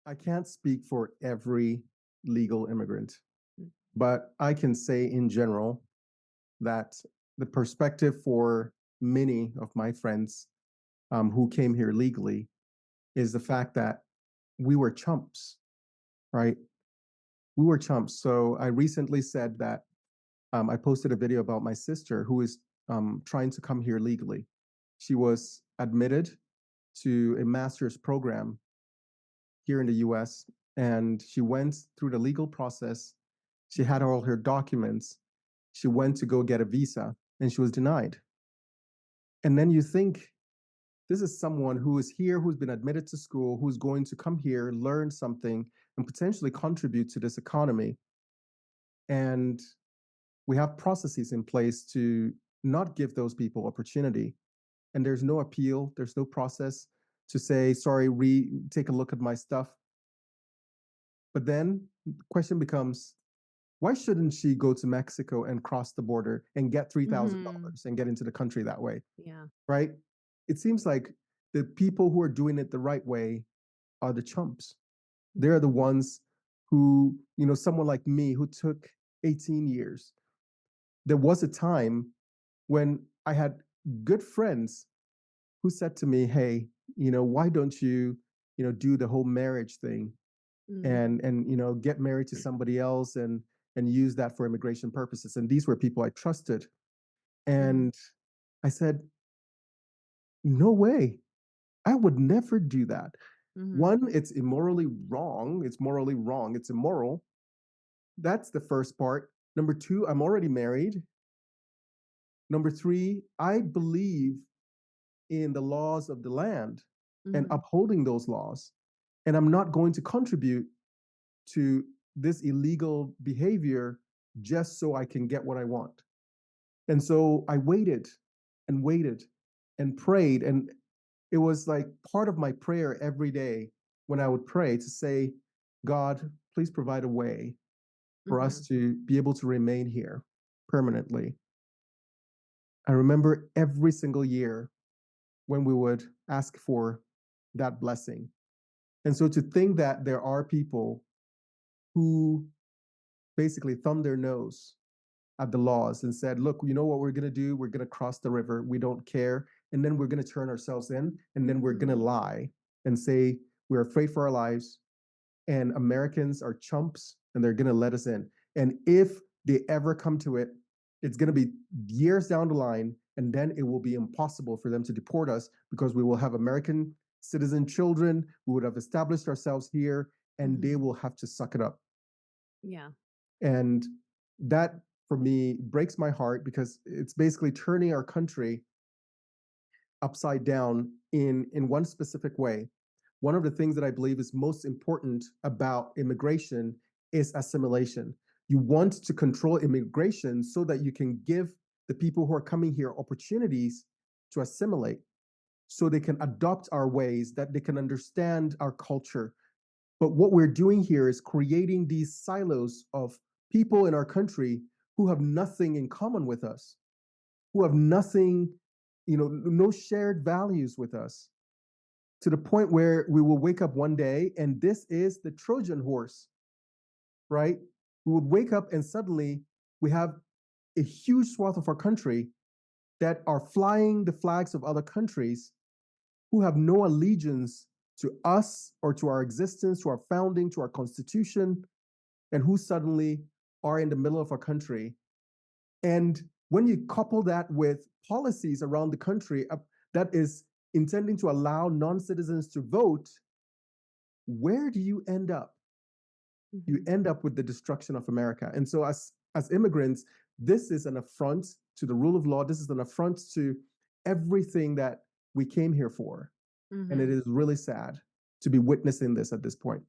I can't speak for every legal immigrant, but I can say in general that the perspective for many of my friends who came here legally is the fact that we were chumps, right? We were chumps. So I recently said that I posted a video about my sister who is trying to come here legally. She was admitted to a master's program here in the US, and she went through the legal process. She had all her documents. She went to go get a visa, and she was denied. And then you think, this is someone who is here, who's been admitted to school, who's going to come here, learn something, and potentially contribute to this economy. And we have processes in place to not give those people opportunity. And there's no appeal, there's no process to say, sorry, take a look at my stuff. But then the question becomes, why shouldn't she go to Mexico and cross the border and get $3,000 and get into the country that way? Yeah. Right? It seems like the people who are doing it the right way are the chumps. They're the ones who, someone like me who took 18 years. There was a time when I had good friends who said to me, hey, why don't you, do the whole marriage thing and get married to somebody else and use that for immigration purposes. And these were people I trusted. And I said, no way. I would never do that. One, it's immorally wrong. It's morally wrong. It's immoral. That's the first part. Number two, I'm already married. Number three, I believe in the laws of the land and upholding those laws. And I'm not going to contribute to this illegal behavior just so I can get what I want. And so I waited and waited and prayed. And it was like part of my prayer every day when I would pray to say, God, please provide a way for us to be able to remain here permanently. I remember every single year when we would ask for that blessing. And so to think that there are people who basically thumbed their nose at the laws and said, look, you know what we're going to do? We're going to cross the river. We don't care. And then we're going to turn ourselves in, and then we're going to lie and say we're afraid for our lives and Americans are chumps and they're going to let us in. And if they ever come to it, it's going to be years down the line, and then it will be impossible for them to deport us because we will have American citizen children. We would have established ourselves here, and they will have to suck it up. Yeah. And that, for me, breaks my heart because it's basically turning our country upside down in one specific way. One of the things that I believe is most important about immigration is assimilation. You want to control immigration so that you can give the people who are coming here opportunities to assimilate, so they can adopt our ways, that they can understand our culture. But what we're doing here is creating these silos of people in our country who have nothing in common with us, who have nothing, no shared values with us, to the point where we will wake up one day and this is the Trojan horse, right? We would wake up and suddenly we have a huge swath of our country that are flying the flags of other countries who have no allegiance to us or to our existence, to our founding, to our constitution, and who suddenly are in the middle of our country. And when you couple that with policies around the country that is intending to allow non-citizens to vote, where do you end up? You end up with the destruction of America. And so as immigrants, this is an affront to the rule of law. This is an affront to everything that we came here for. And it is really sad to be witnessing this at this point.